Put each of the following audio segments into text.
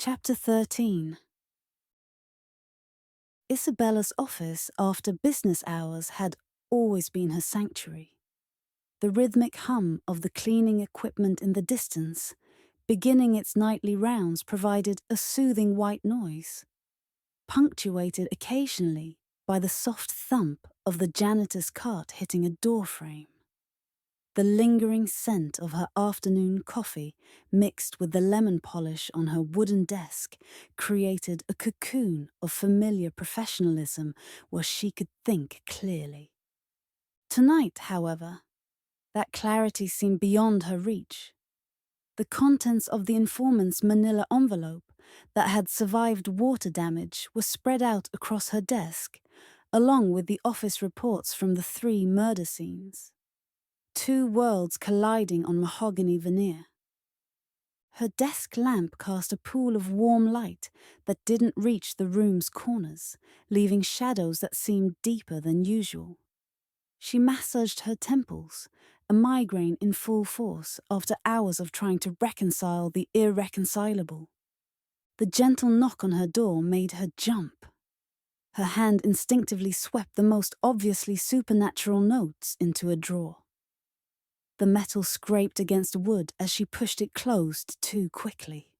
Chapter 13. Isabella's office after business hours had always been her sanctuary. The rhythmic hum of the cleaning equipment in the distance, beginning its nightly rounds, provided a soothing white noise, punctuated occasionally by the soft thump of the janitor's cart hitting a door frame. The lingering scent of her afternoon coffee, mixed with the lemon polish on her wooden desk, created a cocoon of familiar professionalism where she could think clearly. Tonight, however, that clarity seemed beyond her reach. The contents of the informant's manila envelope that had survived water damage were spread out across her desk, along with the office reports from the 3 murder scenes. 2 worlds colliding on mahogany veneer. Her desk lamp cast a pool of warm light that didn't reach the room's corners, leaving shadows that seemed deeper than usual. She massaged her temples, a migraine in full force after hours of trying to reconcile the irreconcilable. The gentle knock on her door made her jump. Her hand instinctively swept the most obviously supernatural notes into a drawer. The metal scraped against wood as she pushed it closed too quickly.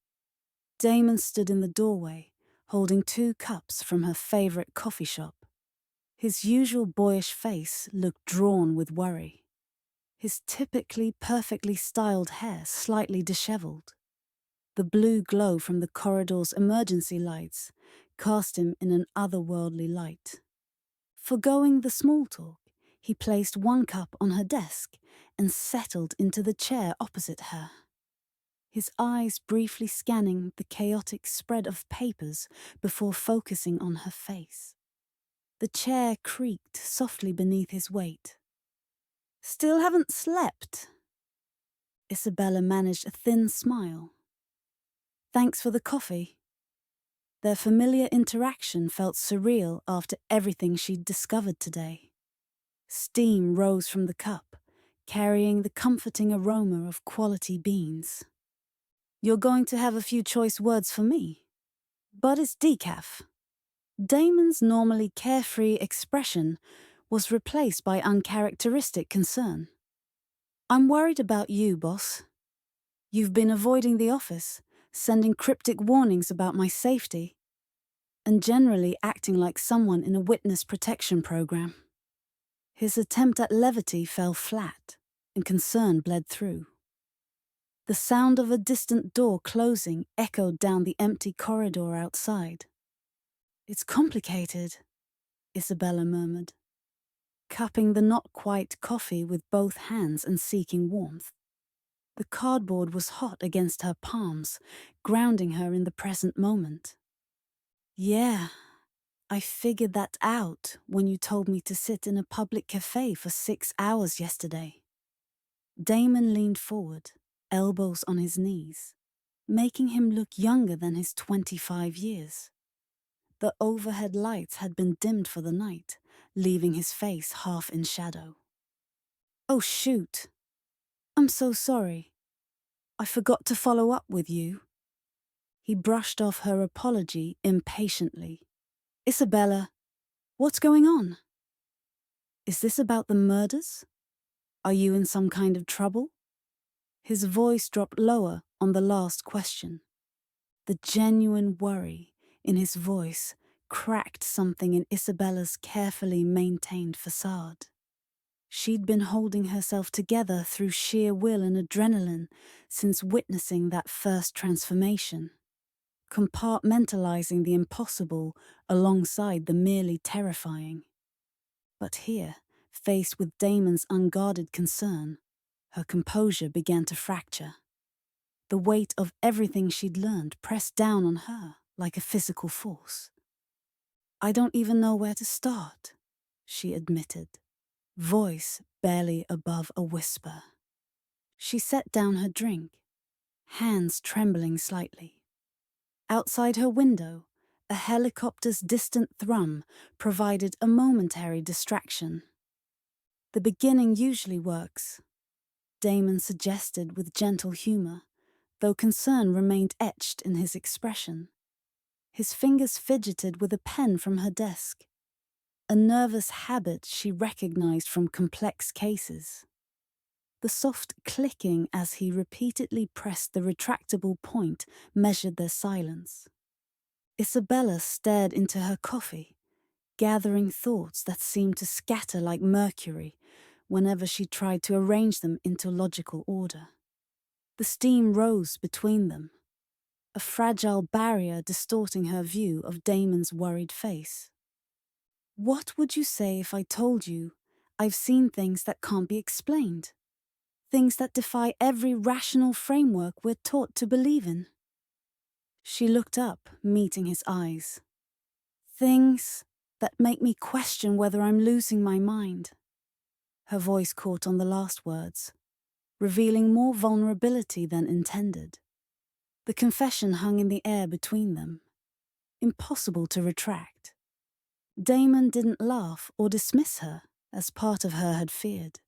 Damon stood in the doorway, holding 2 cups from her favorite coffee shop. His usual boyish face looked drawn with worry. His typically perfectly styled hair slightly disheveled. The blue glow from the corridor's emergency lights cast him in an otherworldly light. Forgoing the small talk, he placed 1 cup on her desk and settled into the chair opposite her. His eyes briefly scanning the chaotic spread of papers before focusing on her face. The chair creaked softly beneath his weight. "Still haven't slept?" Isabella managed a thin smile. "Thanks for the coffee." Their familiar interaction felt surreal after everything she'd discovered today. Steam rose from the cup, carrying the comforting aroma of quality beans. "You're going to have a few choice words for me, but it's decaf." Damon's normally carefree expression was replaced by uncharacteristic concern. "I'm worried about you, boss. You've been avoiding the office, sending cryptic warnings about my safety, and generally acting like someone in a witness protection program." His attempt at levity fell flat, and concern bled through. The sound of a distant door closing echoed down the empty corridor outside. "It's complicated," Isabella murmured, cupping the not-quite coffee with both hands and seeking warmth. The cardboard was hot against her palms, grounding her in the present moment. "Yeah, I figured that out when you told me to sit in a public cafe for 6 hours yesterday." Damon leaned forward, elbows on his knees, making him look younger than his 25 years. The overhead lights had been dimmed for the night, leaving his face half in shadow. "Oh shoot, I'm so sorry. I forgot to follow up with you." He brushed off her apology impatiently. "Isabella, what's going on? Is this about the murders? Are you in some kind of trouble?" His voice dropped lower on the last question. The genuine worry in his voice cracked something in Isabella's carefully maintained facade. She'd been holding herself together through sheer will and adrenaline since witnessing that first transformation, compartmentalizing the impossible alongside the merely terrifying. But here, faced with Damon's unguarded concern, her composure began to fracture. The weight of everything she'd learned pressed down on her like a physical force. "I don't even know where to start," she admitted, voice barely above a whisper. She set down her drink, hands trembling slightly. Outside her window, a helicopter's distant thrum provided a momentary distraction. "The beginning usually works," Damon suggested with gentle humor, though concern remained etched in his expression. His fingers fidgeted with a pen from her desk, a nervous habit she recognized from complex cases. The soft clicking as he repeatedly pressed the retractable point measured their silence. Isabella stared into her coffee, gathering thoughts that seemed to scatter like mercury whenever she tried to arrange them into logical order. The steam rose between them, a fragile barrier distorting her view of Damon's worried face. What would you say if I told you I've seen things that can't be explained? Things that defy every rational framework we're taught to believe in? She looked up, meeting his eyes. Things that make me question whether I'm losing my mind. Her voice caught on the last words, revealing more vulnerability than intended. The confession hung in the air between them, impossible to retract. Damon didn't laugh or dismiss her, as part of her had feared.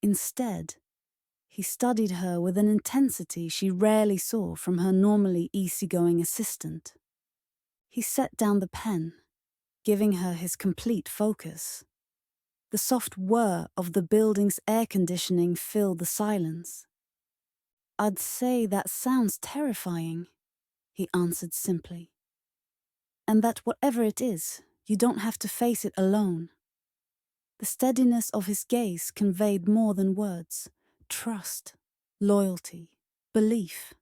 Instead, he studied her with an intensity she rarely saw from her normally easygoing assistant. He set down the pen, giving her his complete focus. The soft whir of the building's air conditioning filled the silence. "I'd say that sounds terrifying," he answered simply. "And that whatever it is, you don't have to face it alone." The steadiness of his gaze conveyed more than words: trust, loyalty, belief.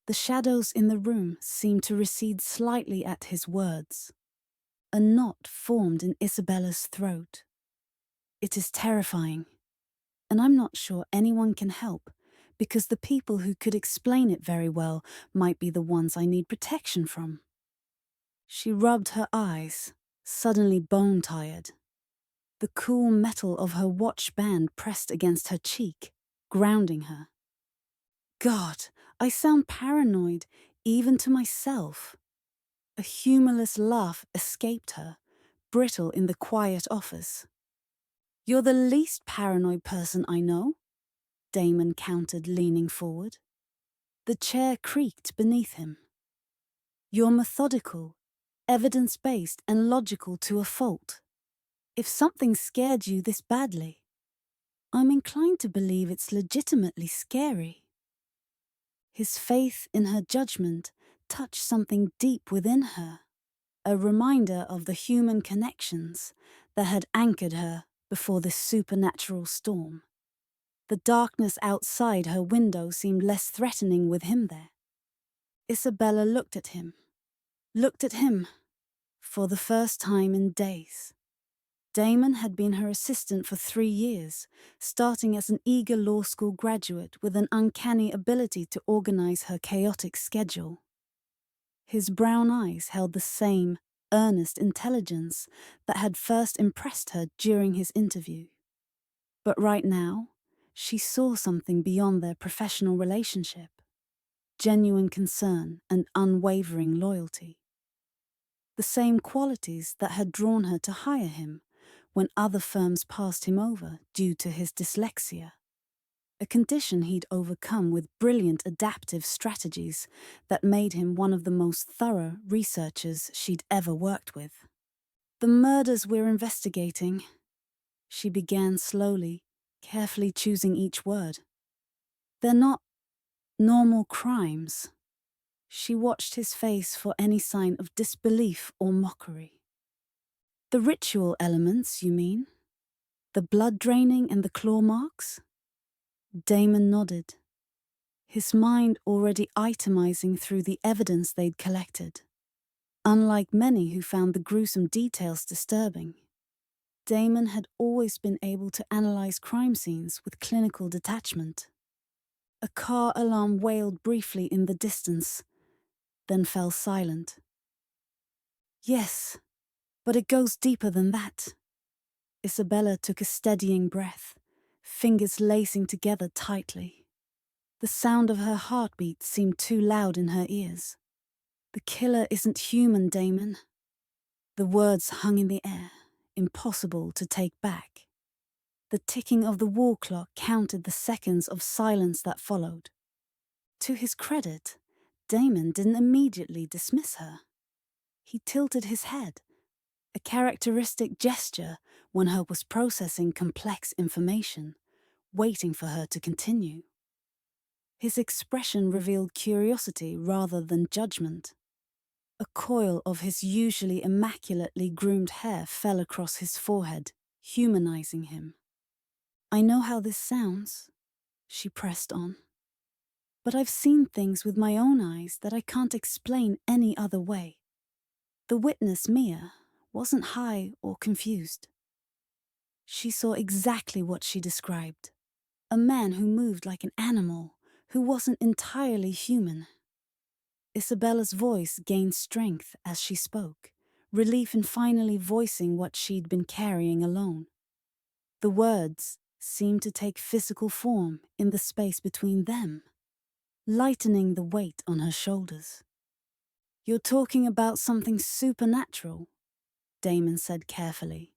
The shadows in the room seemed to recede slightly at his words. A knot formed in Isabella's throat. "It is terrifying, and I'm not sure anyone can help, because the people who could explain it very well might be the ones I need protection from." She rubbed her eyes, suddenly bone-tired. The cool metal of her watch band pressed against her cheek, grounding her. God, I sound paranoid, even to myself. A humorless laugh escaped her, brittle in the quiet office. "You're the least paranoid person I know," Damon countered, leaning forward. The chair creaked beneath him. "You're methodical, evidence-based, and logical to a fault. If something scared you this badly, I'm inclined to believe it's legitimately scary." His faith in her judgment touched something deep within her, a reminder of the human connections that had anchored her before this supernatural storm. The darkness outside her window seemed less threatening with him there. Isabella looked at him for the first time in days. Damon had been her assistant for 3 years, starting as an eager law school graduate with an uncanny ability to organize her chaotic schedule. His brown eyes held the same earnest intelligence that had first impressed her during his interview. But right now, she saw something beyond their professional relationship: genuine concern and unwavering loyalty. The same qualities that had drawn her to hire him when other firms passed him over due to his dyslexia, a condition he'd overcome with brilliant adaptive strategies that made him one of the most thorough researchers she'd ever worked with. "The murders we're investigating," she began slowly, carefully choosing each word. "They're not normal crimes." She watched his face for any sign of disbelief or mockery. "The ritual elements, you mean? The blood draining and the claw marks?" Damon nodded, his mind already itemizing through the evidence they'd collected. Unlike many who found the gruesome details disturbing, Damon had always been able to analyze crime scenes with clinical detachment. A car alarm wailed briefly in the distance, then fell silent. "Yes, but it goes deeper than that." Isabella took a steadying breath, fingers lacing together tightly. The sound of her heartbeat seemed too loud in her ears. "The killer isn't human, Damon." The words hung in the air, impossible to take back. The ticking of the wall clock counted the seconds of silence that followed. To his credit, Damon didn't immediately dismiss her. He tilted his head, a characteristic gesture when her was processing complex information, waiting for her to continue. His expression revealed curiosity rather than judgment. A coil of his usually immaculately groomed hair fell across his forehead, humanizing him. "I know how this sounds," she pressed on. "But I've seen things with my own eyes that I can't explain any other way." The witness, Mia, wasn't high or confused. She saw exactly what she described. A man who moved like an animal, who wasn't entirely human. Isabella's voice gained strength as she spoke, relief in finally voicing what she'd been carrying alone. The words seemed to take physical form in the space between them, lightening the weight on her shoulders. "You're talking about something supernatural," Damon said carefully.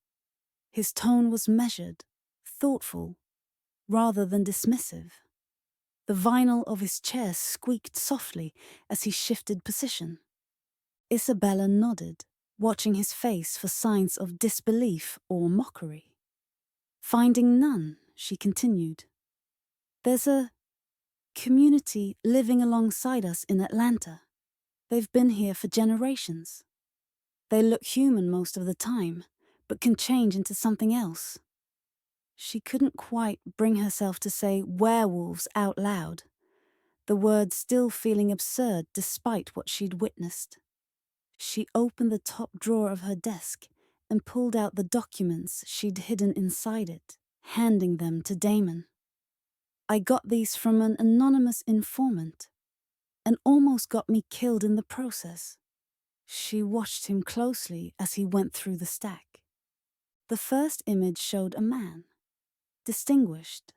His tone was measured, thoughtful, rather than dismissive. The vinyl of his chair squeaked softly as he shifted position. Isabella nodded, watching his face for signs of disbelief or mockery. Finding none, she continued. "There's a community living alongside us in Atlanta. They've been here for generations. They look human most of the time, but can change into something else." She couldn't quite bring herself to say werewolves out loud, the word still feeling absurd despite what she'd witnessed. She opened the top drawer of her desk and pulled out the documents she'd hidden inside it, handing them to Damon. "I got these from an anonymous informant, and almost got me killed in the process." She watched him closely as he went through the stack. The first image showed a man, distinguished,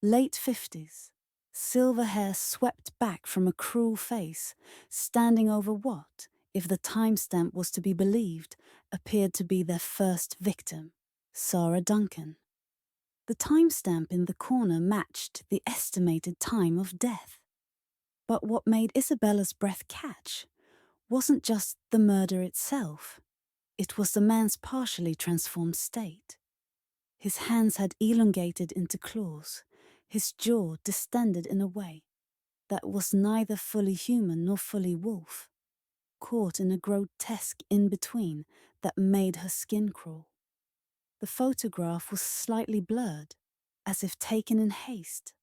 late 50s, silver hair swept back from a cruel face, standing over what, if the timestamp was to be believed, appeared to be their first victim, Sarah Duncan. The timestamp in the corner matched the estimated time of death. But what made Isabella's breath catch wasn't just the murder itself. It was the man's partially transformed state. His hands had elongated into claws, his jaw distended in a way that was neither fully human nor fully wolf, caught in a grotesque in-between that made her skin crawl. The photograph was slightly blurred, as if taken in haste.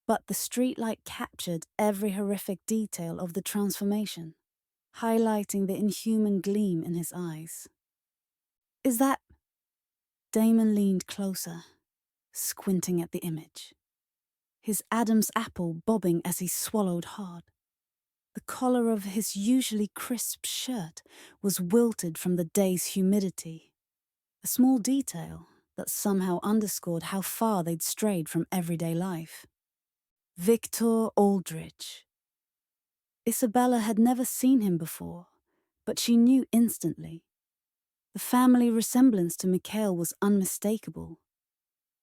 But the streetlight captured every horrific detail of the transformation, highlighting the inhuman gleam in his eyes. "Is that—" Damon leaned closer, squinting at the image, his Adam's apple bobbing as he swallowed hard. The collar of his usually crisp shirt was wilted from the day's humidity, a small detail that somehow underscored how far they'd strayed from everyday life. Victor Aldrich. Isabella had never seen him before, but she knew instantly. The family resemblance to Mikhail was unmistakable.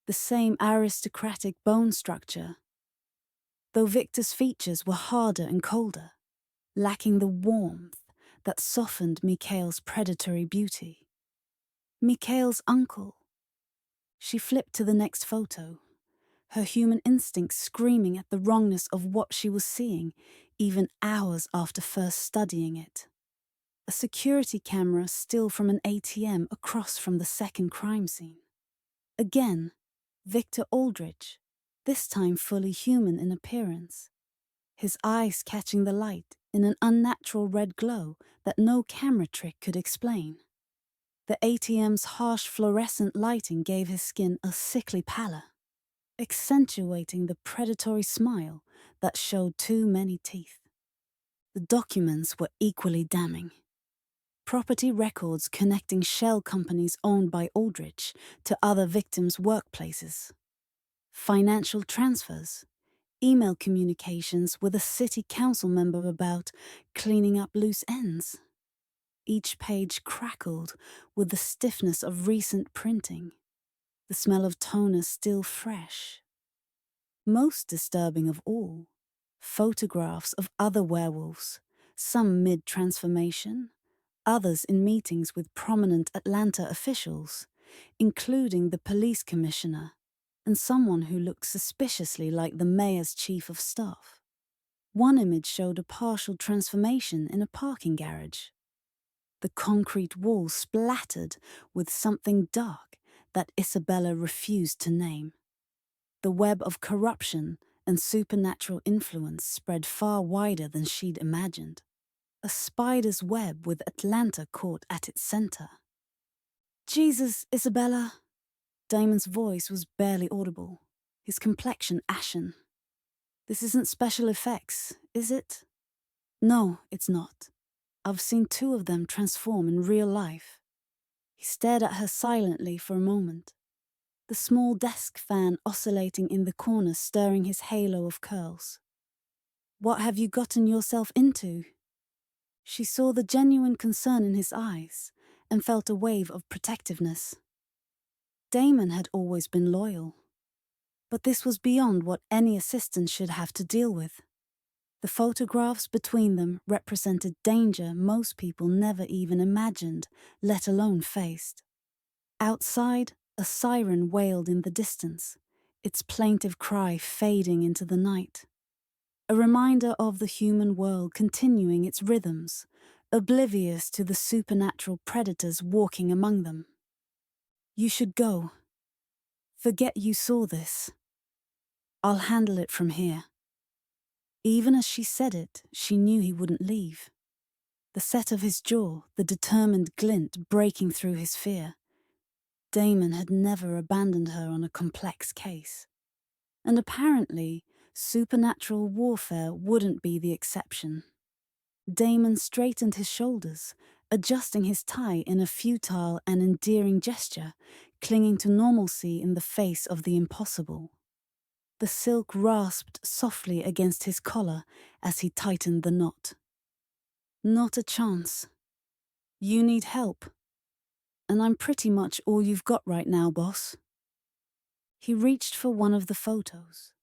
The same aristocratic bone structure, though Victor's features were harder and colder, lacking the warmth that softened Mikhail's predatory beauty. Mikhail's uncle. She flipped to the next photo, her human instincts screaming at the wrongness of what she was seeing, even hours after first studying it. A security camera still from an ATM across from the second crime scene. Again, Victor Aldrich, this time fully human in appearance, his eyes catching the light in an unnatural red glow that no camera trick could explain. The ATM's harsh fluorescent lighting gave his skin a sickly pallor, accentuating the predatory smile that showed too many teeth. The documents were equally damning. Property records connecting shell companies owned by Aldrich to other victims' workplaces. Financial transfers, email communications with a city council member about cleaning up loose ends. Each page crackled with the stiffness of recent printing, the smell of toner still fresh. Most disturbing of all, photographs of other werewolves, some mid-transformation, others in meetings with prominent Atlanta officials, including the police commissioner and someone who looked suspiciously like the mayor's chief of staff. One image showed a partial transformation in a parking garage. The concrete wall splattered with something dark that Isabella refused to name. The web of corruption and supernatural influence spread far wider than she'd imagined. A spider's web with Atlanta caught at its center. "Jesus, Isabella!" Damon's voice was barely audible, his complexion ashen. "This isn't special effects, is it?" "No, it's not. I've seen 2 of them transform in real life." He stared at her silently for a moment, the small desk fan oscillating in the corner stirring his halo of curls. "What have you gotten yourself into?" She saw the genuine concern in his eyes and felt a wave of protectiveness. Damon had always been loyal, but this was beyond what any assistant should have to deal with. The photographs between them represented danger most people never even imagined, let alone faced. Outside, a siren wailed in the distance, its plaintive cry fading into the night. A reminder of the human world continuing its rhythms, oblivious to the supernatural predators walking among them. "You should go. Forget you saw this. I'll handle it from here." Even as she said it, she knew he wouldn't leave. The set of his jaw, the determined glint breaking through his fear. Damon had never abandoned her on a complex case. And apparently, supernatural warfare wouldn't be the exception. Damon straightened his shoulders, adjusting his tie in a futile and endearing gesture, clinging to normalcy in the face of the impossible. The silk rasped softly against his collar as he tightened the knot. "Not a chance. You need help. And I'm pretty much all you've got right now, boss." He reached for one of the photos.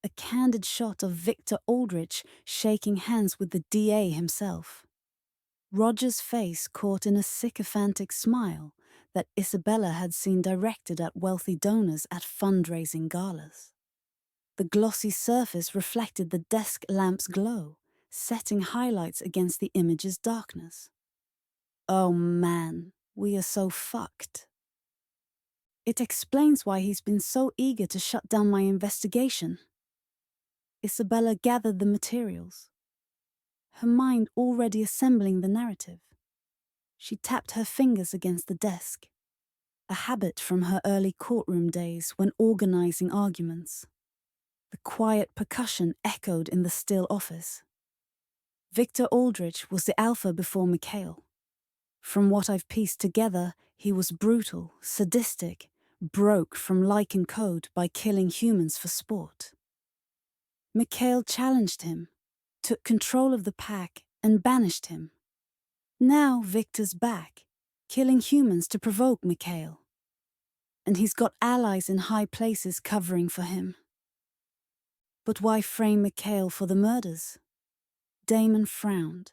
A candid shot of Victor Aldrich shaking hands with the DA himself. Roger's face caught in a sycophantic smile that Isabella had seen directed at wealthy donors at fundraising galas. The glossy surface reflected the desk lamp's glow, setting highlights against the image's darkness. "Oh man, we are so fucked." "It explains why he's been so eager to shut down my investigation." Isabella gathered the materials, her mind already assembling the narrative. She tapped her fingers against the desk, a habit from her early courtroom days when organizing arguments. The quiet percussion echoed in the still office. Victor Aldrich was the alpha before Mikhail. From what I've pieced together, he was brutal, sadistic, broke from Lycan code by killing humans for sport. Mikhail challenged him, took control of the pack, and banished him. Now Victor's back, killing humans to provoke Mikhail. And he's got allies in high places covering for him. But why frame Mikhail for the murders? Damon frowned,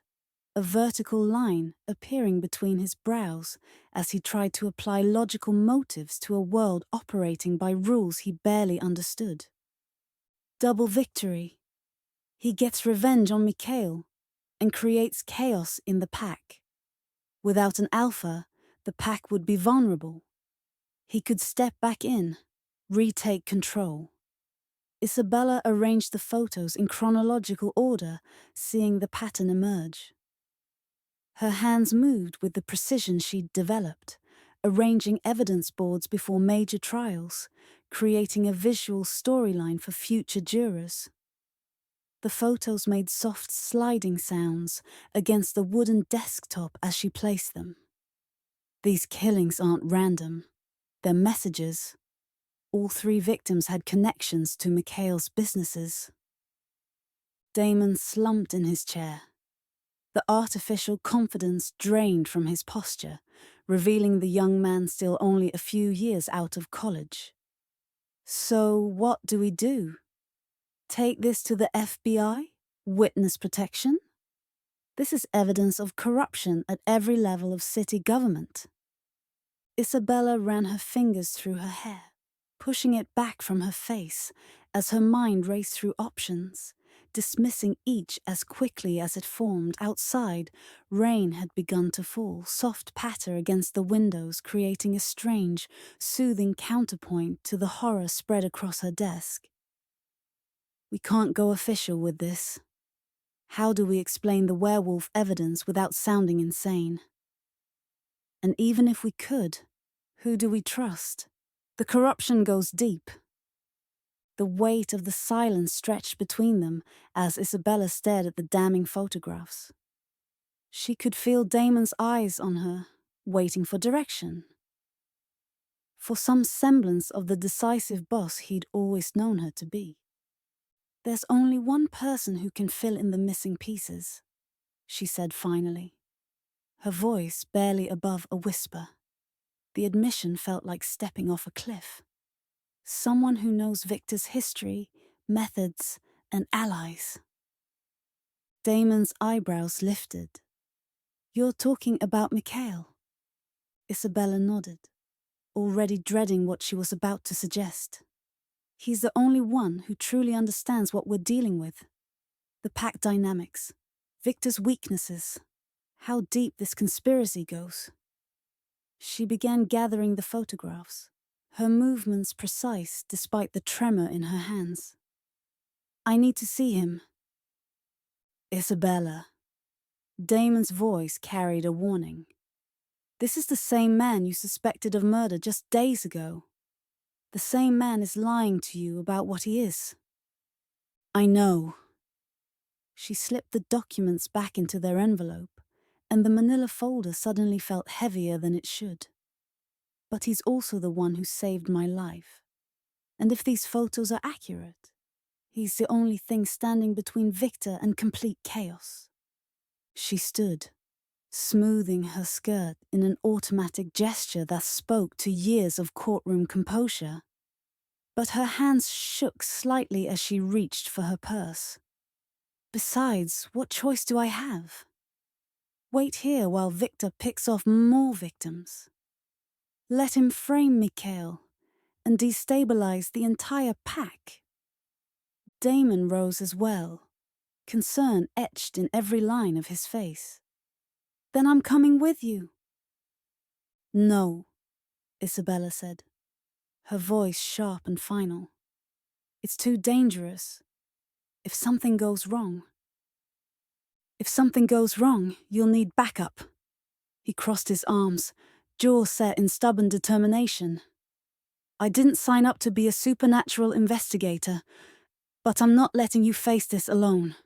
a vertical line appearing between his brows as he tried to apply logical motives to a world operating by rules he barely understood. Double victory. He gets revenge on Mikhail and creates chaos in the pack. Without an alpha, the pack would be vulnerable. He could step back in, retake control. Isabella arranged the photos in chronological order, seeing the pattern emerge. Her hands moved with the precision she'd developed, arranging evidence boards before major trials, creating a visual storyline for future jurors. The photos made soft sliding sounds against the wooden desktop as she placed them. These killings aren't random. They're messages. All 3 victims had connections to Mikhail's businesses. Damon slumped in his chair. The artificial confidence drained from his posture, revealing the young man still only a few years out of college. "So what do we do?" Take this to the FBI? Witness protection? This is evidence of corruption at every level of city government. Isabella ran her fingers through her hair, pushing it back from her face as her mind raced through options, dismissing each as quickly as it formed. Outside, rain had begun to fall, soft patter against the windows creating a strange, soothing counterpoint to the horror spread across her desk. We can't go official with this. How do we explain the werewolf evidence without sounding insane? And even if we could, who do we trust? The corruption goes deep. The weight of the silence stretched between them as Isabella stared at the damning photographs. She could feel Damon's eyes on her, waiting for direction. For some semblance of the decisive boss he'd always known her to be. There's only one person who can fill in the missing pieces, she said finally, her voice barely above a whisper. The admission felt like stepping off a cliff. Someone who knows Victor's history, methods, and allies. Damon's eyebrows lifted. You're talking about Mikhail? Isabella nodded, already dreading what she was about to suggest. He's the only one who truly understands what we're dealing with. The pack dynamics, Victor's weaknesses, how deep this conspiracy goes. She began gathering the photographs, her movements precise despite the tremor in her hands. I need to see him. Isabella. Damon's voice carried a warning. This is the same man you suspected of murder just days ago. The same man is lying to you about what he is. I know. She slipped the documents back into their envelope, and the manila folder suddenly felt heavier than it should. But he's also the one who saved my life. And if these photos are accurate, he's the only thing standing between Victor and complete chaos. She stood, smoothing her skirt in an automatic gesture that spoke to years of courtroom composure. But her hands shook slightly as she reached for her purse. Besides, what choice do I have? Wait here while Victor picks off more victims. Let him frame Mikhail and destabilize the entire pack. Damon rose as well, concern etched in every line of his face. Then I'm coming with you. No, Isabella said, her voice sharp and final. It's too dangerous. If something goes wrong, you'll need backup. He crossed his arms, jaw set in stubborn determination. I didn't sign up to be a supernatural investigator, but I'm not letting you face this alone.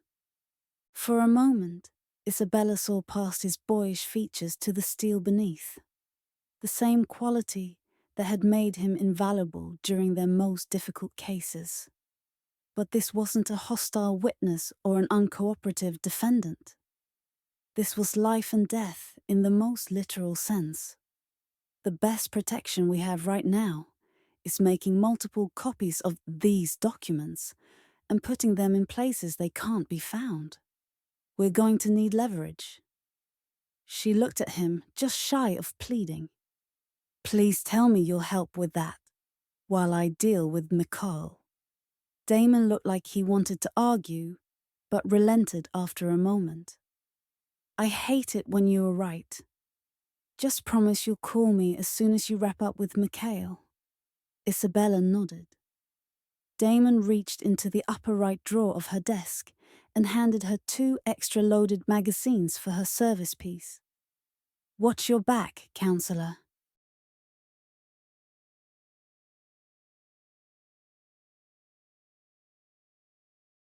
For a moment, Isabella saw past his boyish features to the steel beneath. The same quality that had made him invaluable during their most difficult cases. But this wasn't a hostile witness or an uncooperative defendant. This was life and death in the most literal sense. The best protection we have right now is making multiple copies of these documents and putting them in places they can't be found. We're going to need leverage. She looked at him, just shy of pleading. Please tell me you'll help with that, while I deal with Mikhail. Damon looked like he wanted to argue, but relented after a moment. I hate it when you are right. Just promise you'll call me as soon as you wrap up with Mikhail. Isabella nodded. Damon reached into the upper right drawer of her desk and handed her 2 extra loaded magazines for her service piece. Watch your back, counselor.